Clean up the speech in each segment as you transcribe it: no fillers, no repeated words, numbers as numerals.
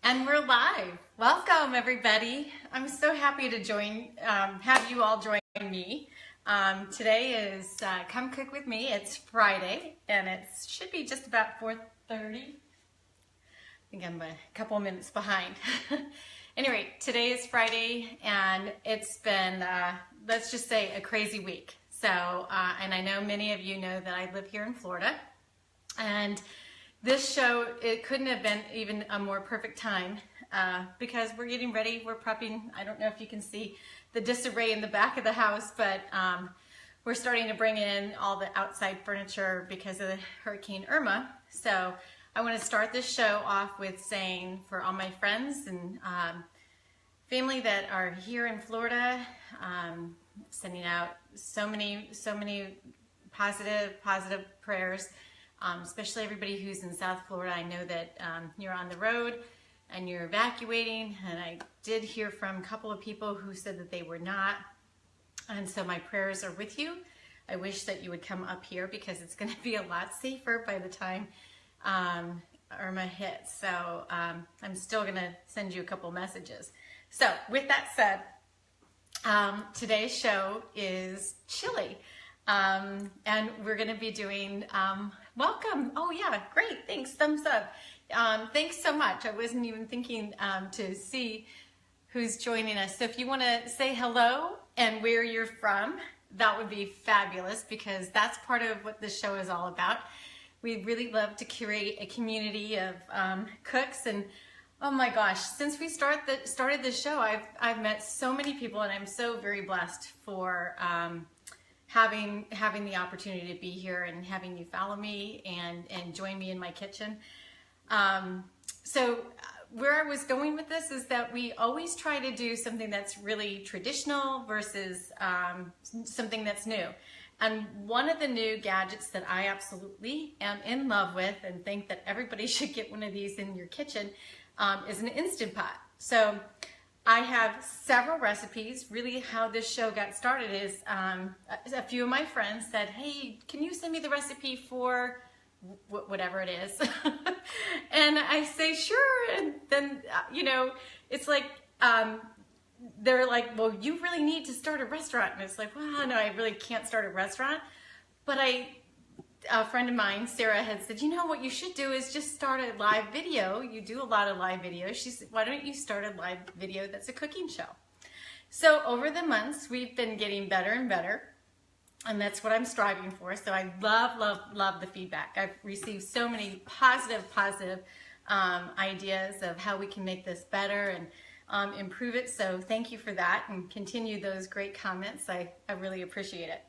And we're live. Welcome, everybody. I'm so happy to have you all join me. Today is Come Cook With Me. It's Friday, and it should be just about 4:30. I think I'm a couple minutes behind. Anyway, today is Friday, and it's been, let's just say, a crazy week. So, and I know many of you know that I live here in Florida, and this show, it couldn't have been even a more perfect time because we're getting ready, we're prepping. I don't know if you can see the disarray in the back of the house, but we're starting to bring in all the outside furniture because of Hurricane Irma. So I want to start this show off with saying for all my friends and family that are here in Florida, sending out so many positive prayers. Especially everybody who's in South Florida. I know that you're on the road and you're evacuating, and I did hear from a couple of people who said that they were not, and so my prayers are with you. I wish that you would come up here because it's going to be a lot safer by the time Irma hits. So I'm still going to send you a couple messages. So with that said, today's show is chili. And we're going to be doing, welcome. Oh yeah, great. Thanks. Thumbs up. Thanks so much. I wasn't even thinking to see who's joining us. So if you want to say hello and where you're from, that would be fabulous because that's part of what this show is all about. We really love to curate a community of cooks, and oh my gosh, since we started this show, I've met so many people, and I'm so very blessed for having the opportunity to be here and having you follow me and join me in my kitchen. So where I was going with this is that we always try to do something that's really traditional versus something that's new. And one of the new gadgets that I absolutely am in love with and think that everybody should get one of these in your kitchen is an Instant Pot. So I have several recipes. Really how this show got started is a few of my friends said, hey, can you send me the recipe for whatever it is? And I say, sure. And then, you know, it's like, they're like, well, you really need to start a restaurant. And it's like, well, no, I really can't start a restaurant. But a friend of mine, Sarah, had said, you know what you should do is just start a live video. You do a lot of live videos. She said, why don't you start a live video that's a cooking show? So over the months, we've been getting better and better, and that's what I'm striving for. So I love the feedback. I've received so many positive ideas of how we can make this better and improve it. So thank you for that, and continue those great comments. I really appreciate it.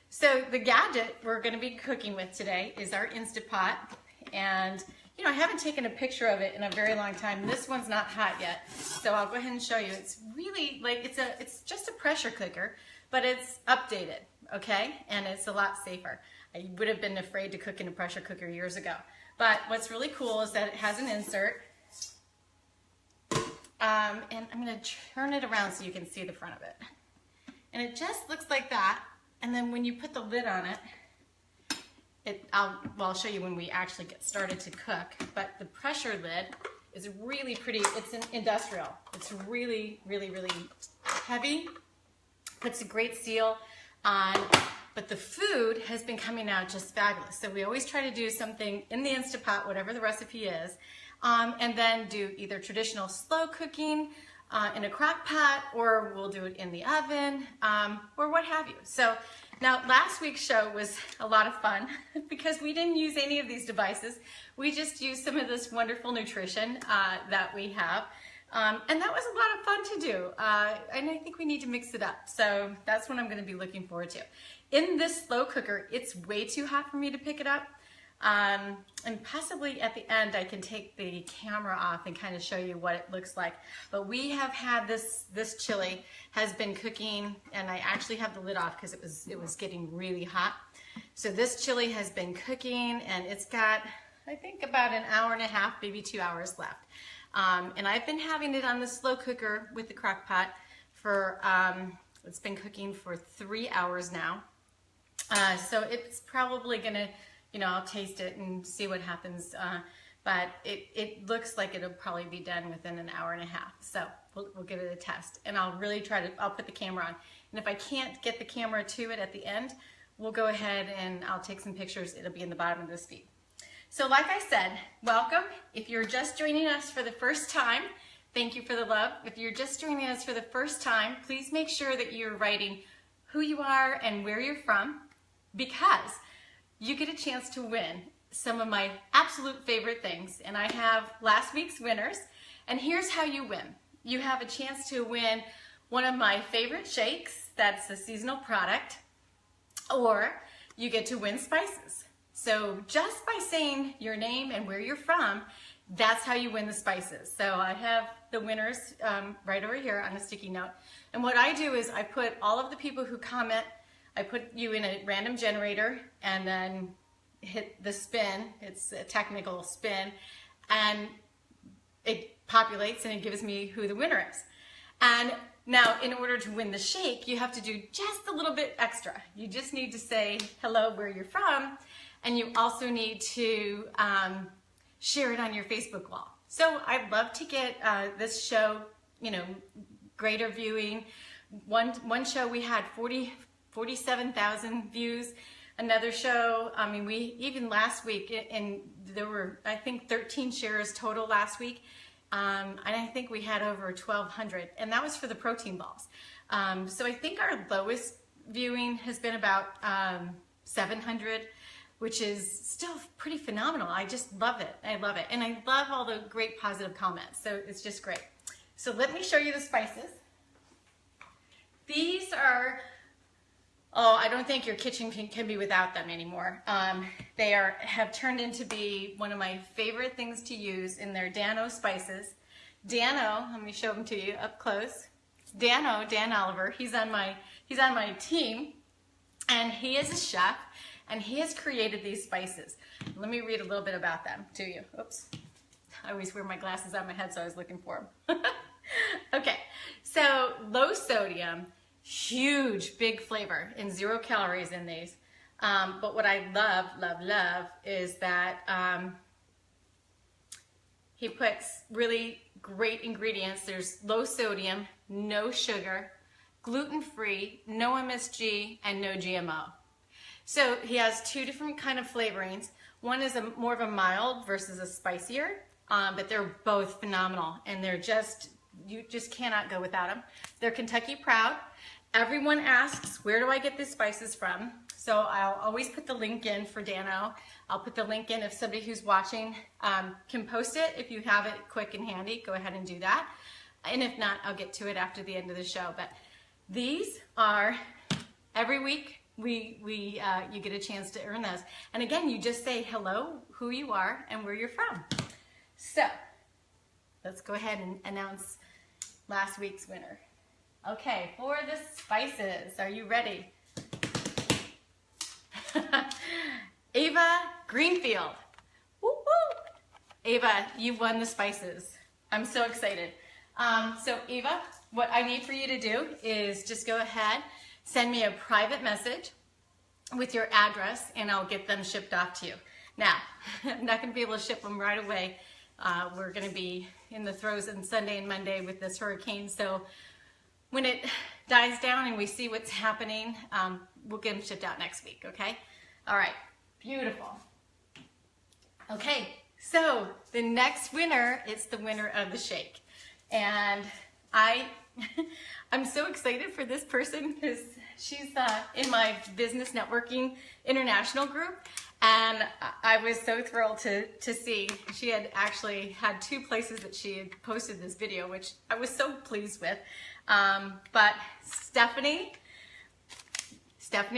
So the gadget we're going to be cooking with today is our Instant Pot, and you know, I haven't taken a picture of it in a very long time. This one's not hot yet, so I'll go ahead and show you. It's really like it's just a pressure cooker, but it's updated, okay, and it's a lot safer. I would have been afraid to cook in a pressure cooker years ago, but what's really cool is that it has an insert, and I'm going to turn it around so you can see the front of it, and it just looks like that. And then when you put the lid on it, I'll show you when we actually get started to cook, but the pressure lid is really pretty. It's an industrial. It's really heavy. Puts a great seal on, but the food has been coming out just fabulous. So we always try to do something in the Instant Pot, whatever the recipe is, and then do either traditional slow cooking, in a crock pot, or we'll do it in the oven, or what have you. So now last week's show was a lot of fun because we didn't use any of these devices. We just used some of this wonderful nutrition that we have. And that was a lot of fun to do. And I think we need to mix it up. So that's what I'm going to be looking forward to. In this slow cooker, it's way too hot for me to pick it up. And possibly at the end I can take the camera off and kind of show you what it looks like. But we have had this chili has been cooking, and I actually have the lid off because it was getting really hot. So this chili has been cooking, and it's got, I think, about an hour and a half, maybe 2 hours left. And I've been having it on the slow cooker with the crock pot for it's been cooking for 3 hours now. So it's probably gonna, you know, I'll taste it and see what happens but it looks like it'll probably be done within an hour and a half. So we'll give it a test, and I'll really I'll put the camera on. And if I can't get the camera to it at the end, we'll go ahead and I'll take some pictures. It'll be in the bottom of this feed. So like I said, welcome. If you're just joining us for the first time, thank you for the love. If you're just joining us for the first time, please make sure that you're writing who you are and where you're from, because you get a chance to win some of my absolute favorite things. And I have last week's winners, and here's how you win. You have a chance to win one of my favorite shakes, that's a seasonal product, or you get to win spices. So just by saying your name and where you're from, that's how you win the spices. So I have the winners right over here on a sticky note. And what I do is I put all of the people who comment, I put you in a random generator and then hit the spin. It's a technical spin, and it populates and it gives me who the winner is. And now in order to win the shake, you have to do just a little bit extra. You just need to say hello, where you're from, and you also need to share it on your Facebook wall. So I'd love to get this show, greater viewing. One show we had 47,000 views. Another show, even last week, and there were, I think, 13 shares total last week. And I think we had over 1,200, and that was for the protein balls. So I think our lowest viewing has been about 700, which is still pretty phenomenal. I just love it. I love it. And I love all the great positive comments. So it's just great. So let me show you the spices. These are, I don't think your kitchen can be without them anymore. They have turned into be one of my favorite things to use in their Dan-O spices. Dan-O, let me show them to you up close. Dan-O, Dan Oliver, he's on my team, and he is a chef, and he has created these spices. Let me read a little bit about them to you. Oops, I always wear my glasses on my head, so I was looking for them. Okay, so low sodium, huge, big flavor, and 0 calories in these. But what I love is that he puts really great ingredients. There's low sodium, no sugar, gluten-free, no MSG, and no GMO. So he has 2 different kind of flavorings. One is more of a mild versus a spicier, but they're both phenomenal, and you just cannot go without them. They're Kentucky proud. Everyone asks, where do I get these spices from? So I'll always put the link in for Dan-O. I'll put the link in if somebody who's watching can post it. If you have it quick and handy, go ahead and do that. And if not, I'll get to it after the end of the show. But these are, every week, you get a chance to earn those. And again, you just say hello, who you are, and where you're from. So let's go ahead and announce last week's winner. Okay, for the spices, are you ready? Ava Greenfield. Woo woo! Ava, you won the spices. I'm so excited. So Ava, what I need for you to do is just go ahead, send me a private message with your address, and I'll get them shipped off to you. Now, I'm not going to be able to ship them right away. We're going to be in the throes on Sunday and Monday with this hurricane, so when it dies down and we see what's happening, we'll get them shipped out next week, okay? All right, beautiful. Okay, so the next winner is the winner of the shake. And I'm so excited for this person because she's in my Business Networking International group. And I was so thrilled to see she had actually had 2 places that she had posted this video, which I was so pleased with. But Stephanie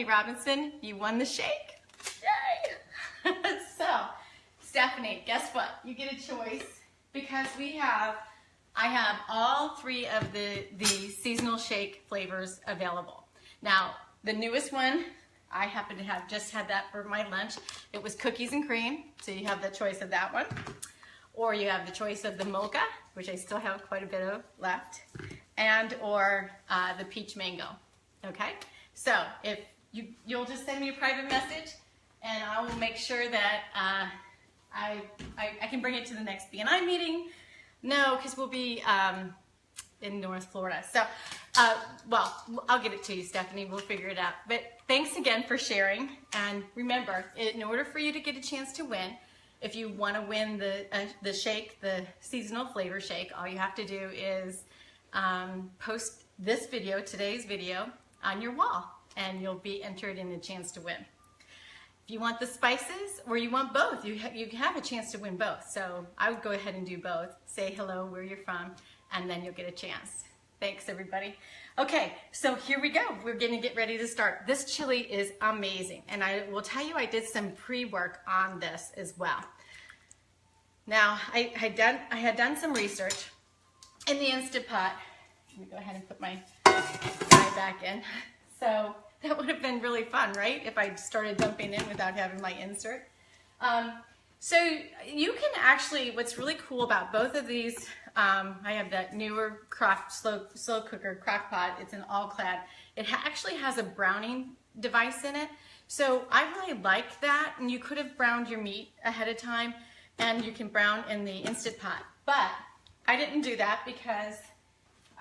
Robinson, you won the shake. Yay! So, Stephanie, guess what? You get a choice because I have all 3 of the seasonal shake flavors available. Now, the newest one, I happen to have just had that for my lunch. It was cookies and cream, so you have the choice of that one. Or you have the choice of the mocha, which I still have quite a bit of left, and or the peach mango, okay? So if you'll just send me a private message, and I will make sure that I can bring it to the next BNI meeting. No, because we'll be in North Florida. So, well, I'll get it to you, Stephanie. We'll figure it out. But thanks again for sharing. And remember, in order for you to get a chance to win, if you want to win the shake, the seasonal flavor shake, all you have to do is post this video, today's video, on your wall, and you'll be entered in a chance to win. If you want the spices or you want both, you have a chance to win both. So I would go ahead and do both. Say hello, where you're from, and then you'll get a chance. Thanks, everybody. Okay, so here we go. We're going to get ready to start. This chili is amazing, and I will tell you I did some pre-work on this as well. Now, I had done some research in the Instant Pot. Let me go ahead and put my guy back in. So that would have been really fun, right? If I started dumping in without having my insert. So you can actually, what's really cool about both of these, I have that newer Kraft slow cooker crock pot. It's an all-clad. It actually has a browning device in it. So I really like that. And you could have browned your meat ahead of time, and you can brown in the Instant Pot. But I didn't do that because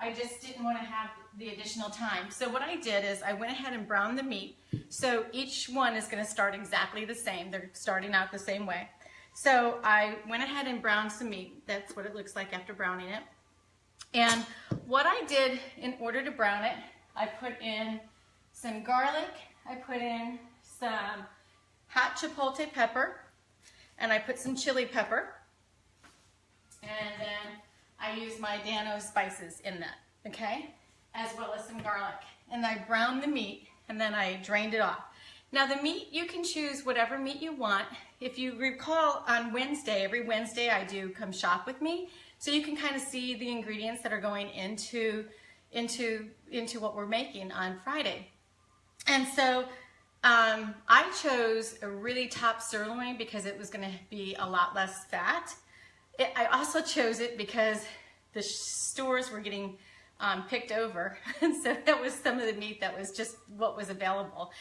I just didn't want to have the additional time. So what I did is I went ahead and browned the meat. So each one is going to start exactly the same. They're starting out the same way. So I went ahead and browned some meat. That's what it looks like after browning it. And what I did in order to brown it, I put in some garlic, I put in some hot chipotle pepper, and I put some chili pepper. And then I used my Dano spices in that, okay? As well as some garlic. And I browned the meat, and then I drained it off. Now the meat, you can choose whatever meat you want. If you recall, on Wednesday, every Wednesday I do Come Shop With Me, so you can kind of see the ingredients that are going into what we're making on Friday. And so I chose a really top sirloin because it was going to be a lot less fat. I also chose it because the stores were getting picked over, and so that was some of the meat that was just what was available.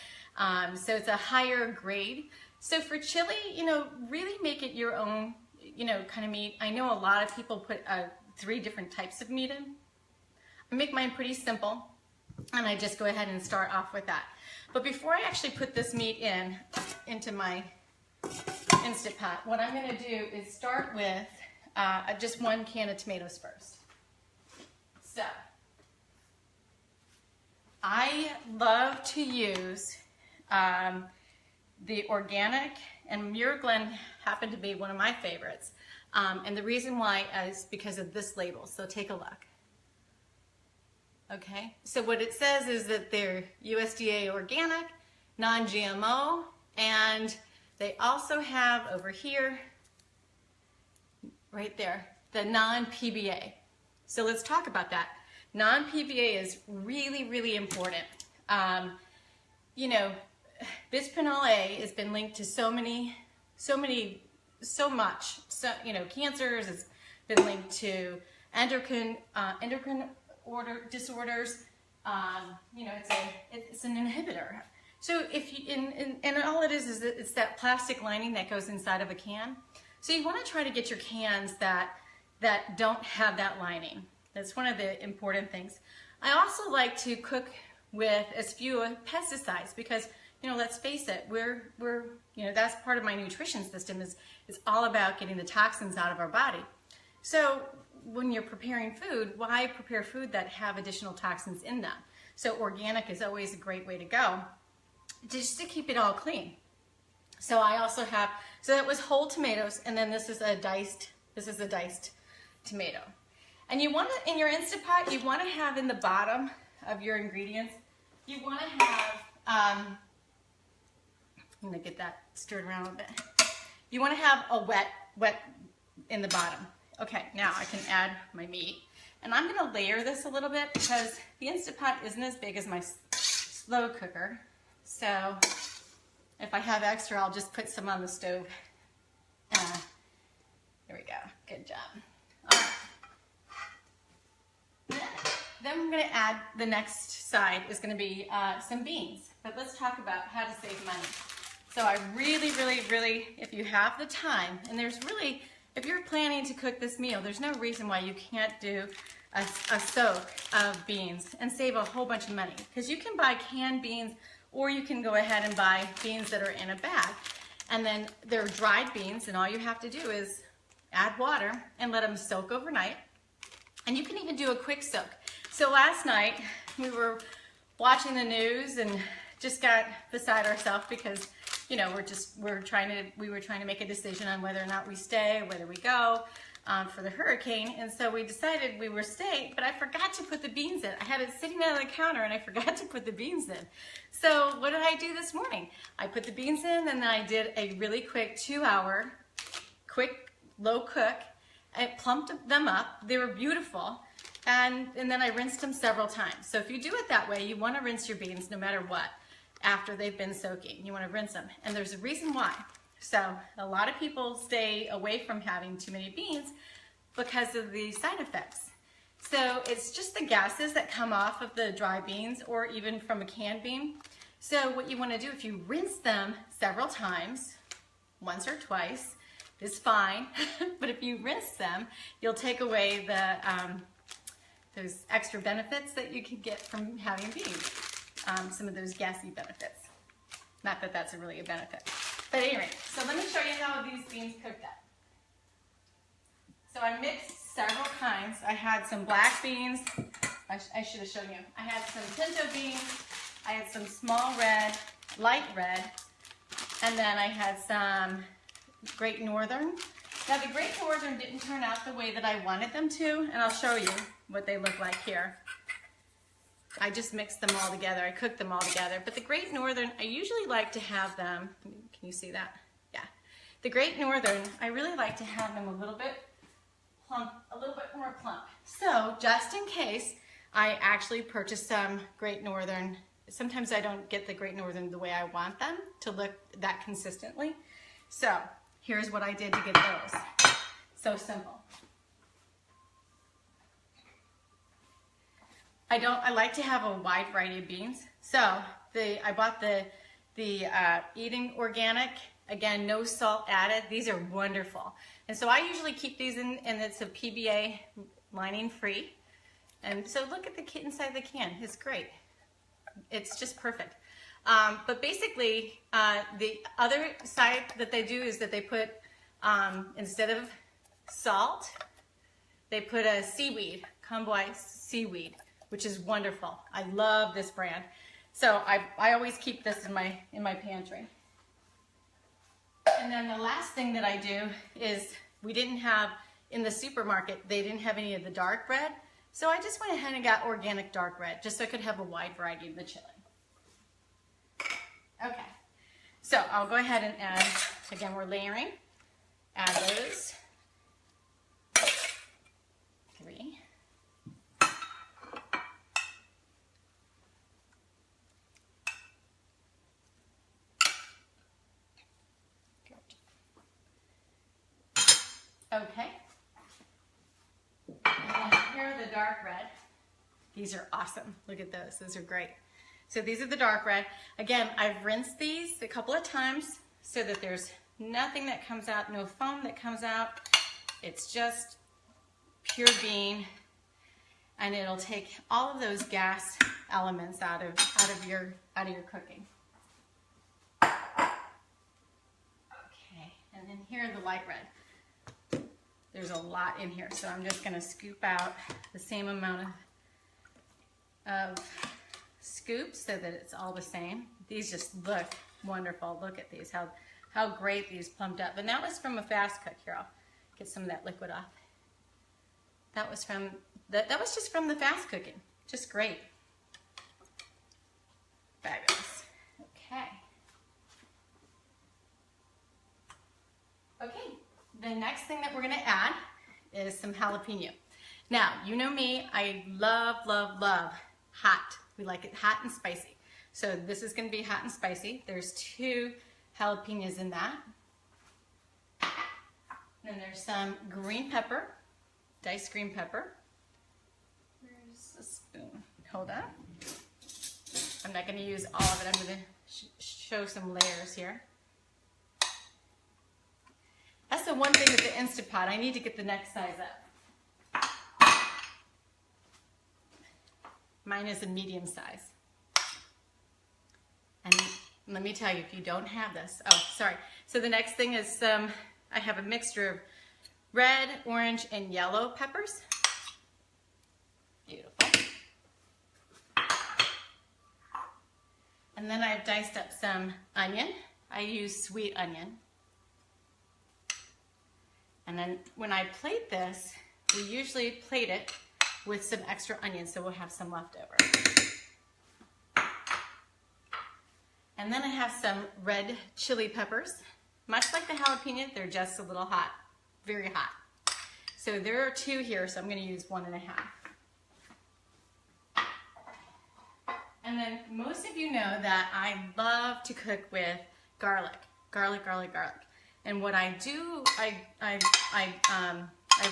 So it's a higher grade. So for chili, you know, really make it your own, you know, kind of meat. I know a lot of people put 3 different types of meat in. I make mine pretty simple, and I just go ahead and start off with that. But before I actually put this meat into my Instant Pot, what I'm going to do is start with just 1 can of tomatoes first. So I love to use the organic, and Muir Glen happened to be one of my favorites. And the reason why is because of this label. So take a look. Okay, so what it says is that they're USDA organic, non-GMO, and they also have over here, right there, the non-PBA. So let's talk about that. Non-PBA is really, really important. You know, bisphenol A has been linked to so much, you know, cancers. It's been linked to endocrine disorders. You know, it's an inhibitor. So if you, and all it is that it's that plastic lining that goes inside of a can. So you want to try to get your cans that don't have that lining. That's one of the important things. I also like to cook with as few pesticides because, you know, let's face it, we're you know, that's part of my nutrition system is all about getting the toxins out of our body. So when you're preparing food, why prepare food that have additional toxins in them? So organic is always a great way to go, just to keep it all clean. So I also have, so that was whole tomatoes, and then this is a diced tomato. And you want to, in your Instant Pot, you want to have in the bottom of your ingredients, you want to have, I'm going to get that stirred around a little bit. You want to have a wet in the bottom. Okay, now I can add my meat. And I'm going to layer this a little bit because the Instant Pot isn't as big as my slow cooker. So if I have extra, I'll just put some on the stove. There we go. Good job. All right. Then I'm going to add, the next side is going to be some beans. But let's talk about how to save money. So I really, if you have the time, and there's really, if you're planning to cook this meal, there's no reason why you can't do a soak of beans and save a whole bunch of money. Because you can buy canned beans, or you can go ahead and buy beans that are in a bag. And then they're dried beans, and all you have to do is add water and let them soak overnight. And you can even do a quick soak. So last night we were watching the news and just got beside ourselves because, you know, we were trying to make a decision on whether or not we stay, whether we go for the hurricane. And so we decided we were staying, but I forgot to put the beans in. I had it sitting on the counter and I forgot to put the beans in. So what did I do this morning? I put the beans in, and then I did a really quick 2-hour quick low cook. I plumped them up. They were beautiful. And then I rinsed them several times. So if you do it that way, you want to rinse your beans no matter what after they've been soaking. You want to rinse them. And there's a reason why. So a lot of people stay away from having too many beans because of the side effects. So it's just the gases that come off of the dry beans or even from a canned bean. So what you want to do, if you rinse them several times, once or twice, is fine. But if you rinse them, you'll take away the those extra benefits that you can get from having beans. Some of those gassy benefits. Not that that's really a benefit. But anyway, so let me show you how these beans cooked up. So I mixed several kinds. I had some black beans. I should have shown you. I had some pinto beans. I had some small red, light red, and then I had some Great Northern. Now the Great Northern didn't turn out the way that I wanted them to, and I'll show you what they look like here. I just mixed them all together. I cooked them all together. But the Great Northern, I usually like to have them, can you see that? Yeah. The Great Northern, I really like to have them a little bit plump, a little bit more plump. So just in case, I actually purchased some Great Northern. Sometimes I don't get the Great Northern the way I want them to look that consistently. So here's what I did to get those. So simple. I like to have a wide variety of beans. So I bought the Eating Organic. Again, no salt added. These are wonderful. And so I usually keep these in, and it's a PBA lining free. And so look at the inside of the can. It's great. It's just perfect. But basically, the other side that they do is that they put, instead of salt, they put a seaweed, kombucha seaweed, which is wonderful. I love this brand. So I always keep this in my pantry. And then the last thing that I do is, we didn't have, in the supermarket, they didn't have any of the dark red. So I just went ahead and got organic dark red, just so I could have a wide variety of the chili. Okay, so I'll go ahead and add, again, we're layering. Add those 3. Okay. And then here are the dark red. These are awesome. Look at those. Those are great. So these are the dark red. Again, I've rinsed these a couple of times so that there's nothing that comes out, no foam that comes out. It's just pure bean, and it'll take all of those gas elements out of your cooking. Okay, and then here are the light red. There's a lot in here, so I'm just going to scoop out the same amount of scoops so that it's all the same. These just look wonderful. Look at these, how great these plumped up. And that was from a fast cook. Here, I'll get some of that liquid off. That was just from the fast cooking. Just great. Fabulous. Okay. Okay, the next thing that we're going to add is some jalapeno. Now, you know me, I love, love, love hot. We like it hot and spicy. So this is going to be hot and spicy. There's 2 jalapenos in that. Then there's some green pepper, diced green pepper. Where's the spoon? Hold on. I'm not going to use all of it. I'm going to show some layers here. the one thing with the Instant Pot. I need to get the next size up. Mine is a medium size. And let me tell you, if you don't have this, oh, sorry. So the next thing is I have a mixture of red, orange, and yellow peppers. Beautiful. And then I've diced up some onion. I use sweet onion. And then when I plate this, we usually plate it with some extra onion, so we'll have some left over. And then I have some red chili peppers. Much like the jalapeno, they're just a little hot, very hot. So there are 2 here, so I'm gonna use 1.5. And then most of you know that I love to cook with garlic. Garlic. And what I do, I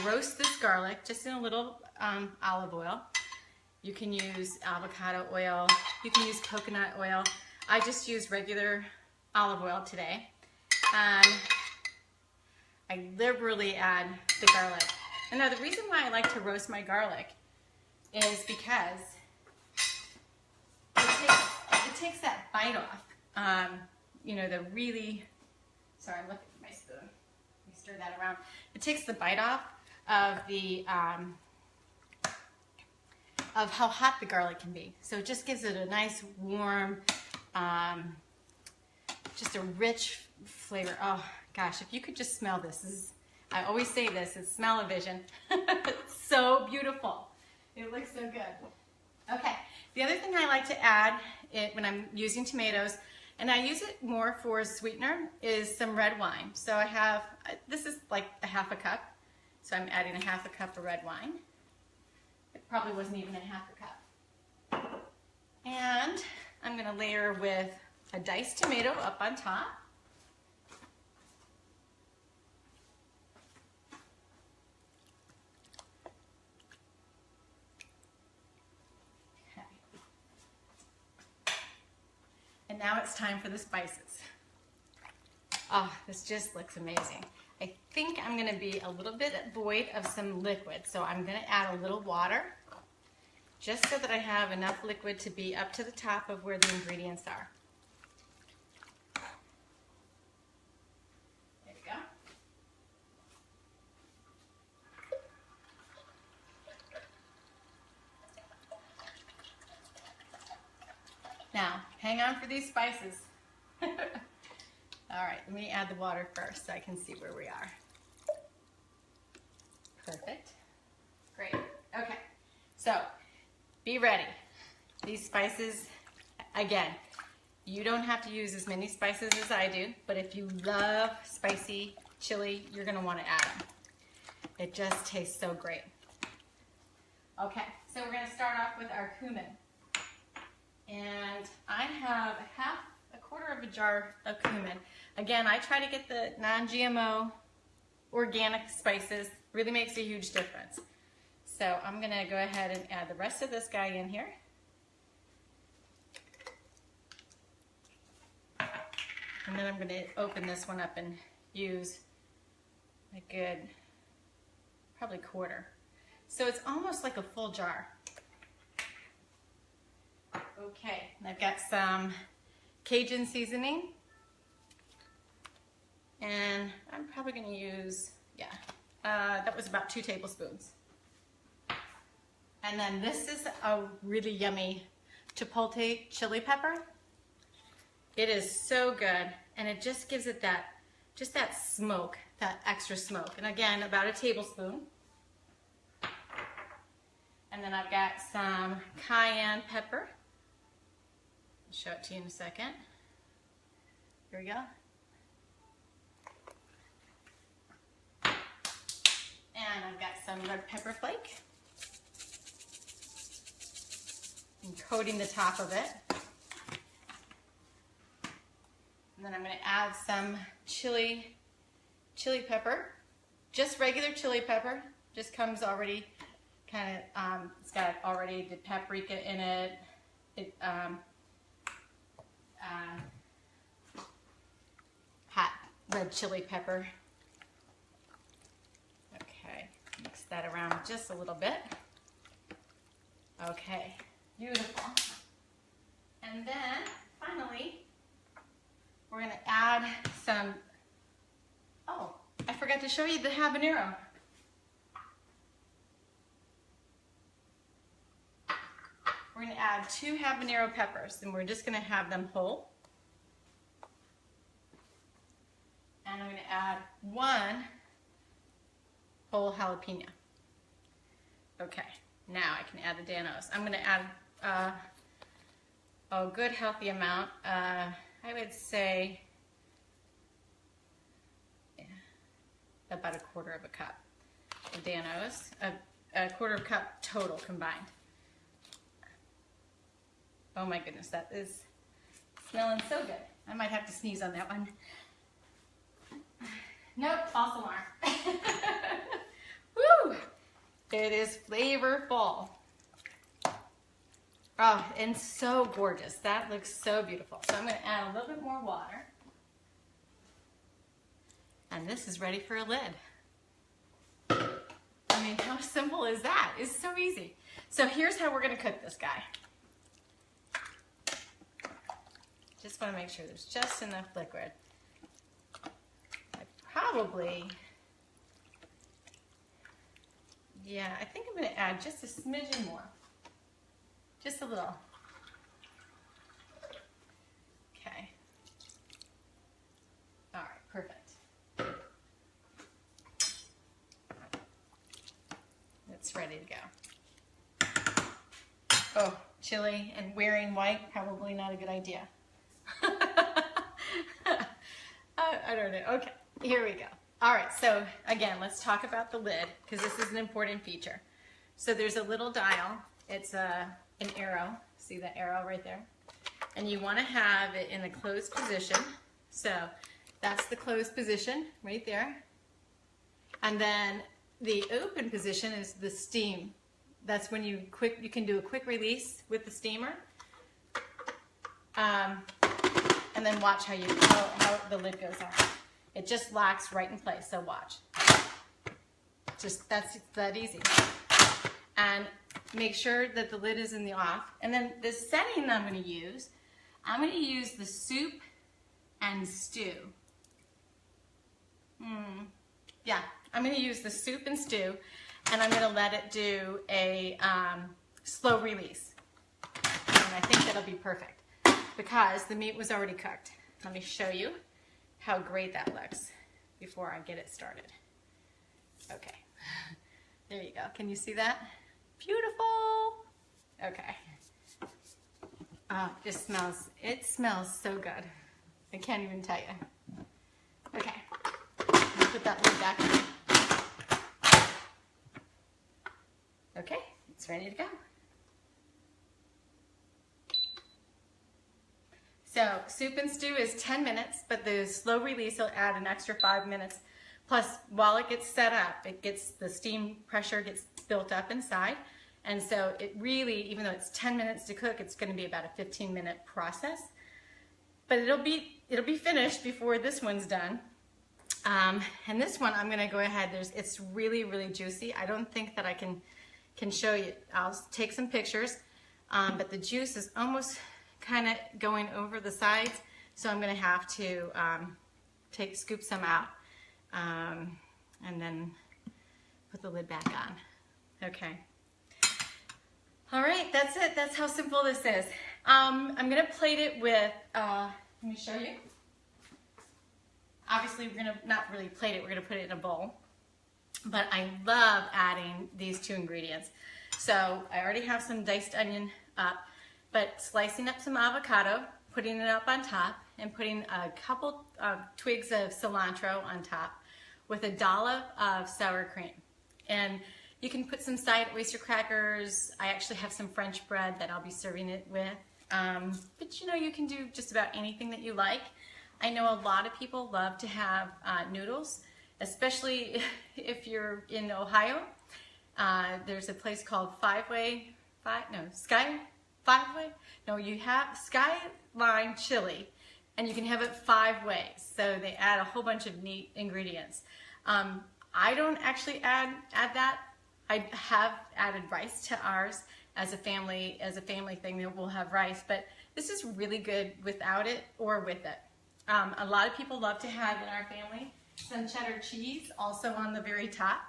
roast this garlic just in a little olive oil. You can use avocado oil. You can use coconut oil. I just use regular olive oil today. And I liberally add the garlic. And now the reason why I like to roast my garlic is because it takes that bite off. You know, the really, sorry, look at my spoon. Let me stir that around. It takes the bite off of the, of how hot the garlic can be. So it just gives it a nice warm, just a rich flavor. Oh gosh, if you could just smell this. I always say this, it's smell-o-vision. It's so beautiful. It looks so good. Okay, the other thing I like to add when I'm using tomatoes, and I use it more for a sweetener, is some red wine. So I have, this is like a 1/2 cup. So I'm adding a 1/2 cup of red wine. It probably wasn't even a 1/2 cup. And I'm gonna layer with a diced tomato up on top. And now it's time for the spices. Oh, this just looks amazing. I think I'm gonna be a little bit void of some liquid, so I'm gonna add a little water, just so that I have enough liquid to be up to the top of where the ingredients are. There we go. Now, hang on for these spices. All right, let me add the water first so I can see where we are. Perfect. Great. Okay, so be ready. These spices, again, you don't have to use as many spices as I do, but if you love spicy chili, you're gonna wanna add them. It just tastes so great. Okay, so we're gonna start off with our cumin. And I have a quarter of a jar of cumin. Again, I try to get the non-GMO organic spices. Really makes a huge difference. So I'm gonna go ahead and add the rest of this guy in here. And then I'm gonna open this one up and use a good, probably quarter. So it's almost like a full jar. Okay, and I've got some Cajun seasoning. And I'm probably gonna use, that was about 2 tablespoons. And then this is a really yummy chipotle chili pepper. It is so good, and it just gives it that smoke, that extra smoke. And again, about a tablespoon. And then I've got some cayenne pepper. I'll show it to you in a second. Here we go. And I've got some red pepper flake. I'm coating the top of it. And then I'm going to add some chili pepper. Just regular chili pepper. Just comes already kind of, it's got already the paprika in it. Hot red chili pepper. that around just a little bit. Okay, beautiful. And then finally, we're gonna add some, oh, I forgot to show you the habanero. We're gonna add 2 habanero peppers, and we're just gonna have them whole. And I'm gonna add 1 whole jalapeno. Okay, now I can add the Danos. I'm gonna add a good healthy amount. I would say about 1/4 cup of Danos, a 1/4 cup total combined. Oh my goodness, that is smelling so good. I might have to sneeze on that one. Nope, false alarm. Woo! It is flavorful. Oh, and so gorgeous. That looks so beautiful. So I'm going to add a little bit more water. And this is ready for a lid. I mean, how simple is that? It's so easy. So here's how we're going to cook this guy. Just want to make sure there's just enough liquid. I think I'm going to add just a smidgen more. Just a little. Okay. All right, perfect. It's ready to go. Oh, chili and wearing white, probably not a good idea. I don't know. Okay, here we go. All right, so again, let's talk about the lid because this is an important feature. So there's a little dial. It's an arrow. See that arrow right there? And you want to have it in a closed position. So that's the closed position right there. And then the open position is the steam. That's when you can do a quick release with the steamer. And then watch how the lid goes on. It just locks right in place, so watch. Just, that's that easy. And make sure that the lid is in the off. And then the setting I'm going to use the soup and stew. Yeah, I'm going to use the soup and stew, and I'm going to let it do a slow release. And I think that'll be perfect because the meat was already cooked. Let me show you how great that looks before I get it started. Okay, there you go. Can you see that? Beautiful. Okay. Oh, it smells so good. I can't even tell you. Okay, put that lid back in. Okay, it's ready to go. So soup and stew is 10 minutes, but the slow release will add an extra 5 minutes. Plus, while it gets set up, the steam pressure gets built up inside. And so it really, even though it's 10 minutes to cook, it's going to be about a 15-minute process. But it'll be finished before this one's done. And this one, I'm going to go ahead. It's really, really juicy. I don't think that I can show you. I'll take some pictures, but the juice is almost kind of going over the sides, so I'm going to have to scoop some out and then put the lid back on. Okay. All right, that's it. That's how simple this is. I'm going to plate it with, let me show you. Obviously, we're going to not really plate it. We're going to put it in a bowl. But I love adding these 2 ingredients. So I already have some diced onion up, but slicing up some avocado, putting it up on top, and putting a couple of twigs of cilantro on top with a dollop of sour cream. And you can put some side oyster crackers. I actually have some French bread that I'll be serving it with. But you know, you can do just about anything that you like. I know a lot of people love to have noodles, especially if you're in Ohio. There's a place called you have Skyline Chili, and you can have it 5 ways. So they add a whole bunch of neat ingredients. I don't actually add that I have added rice to ours as a family thing that we'll have rice, but this is really good without it or with it. A lot of people love to have in our family some cheddar cheese also on the very top.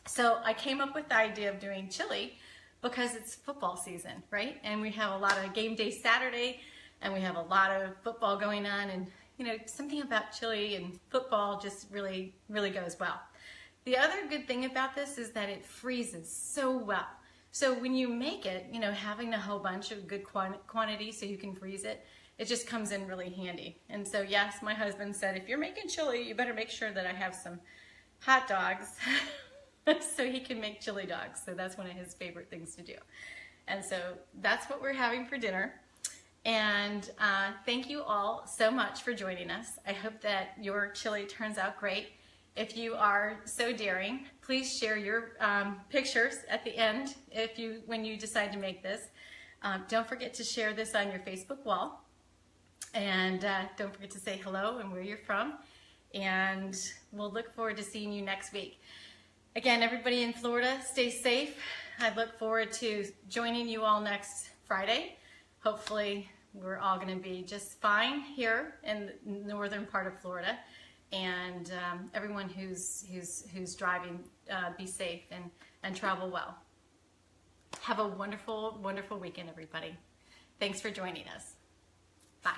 So I came up with the idea of doing chili because it's football season, right? And we have a lot of game day Saturday, and we have a lot of football going on, and you know, something about chili and football just really, really goes well. The other good thing about this is that it freezes so well. So when you make it, you know, having a whole bunch of good quantity so you can freeze it, it just comes in really handy. And so yes, my husband said, if you're making chili, you better make sure that I have some hot dogs so he can make chili dogs. So that's one of his favorite things to do. And so that's what we're having for dinner. And thank you all so much for joining us. I hope that your chili turns out great. If you are so daring, please share your pictures at the end when you decide to make this. Don't forget to share this on your Facebook wall. And don't forget to say hello and where you're from. And we'll look forward to seeing you next week. Again, everybody in Florida, stay safe. I look forward to joining you all next Friday. Hopefully, we're all going to be just fine here in the northern part of Florida. And everyone who's driving, be safe and travel well. Have a wonderful, wonderful weekend, everybody. Thanks for joining us. Bye.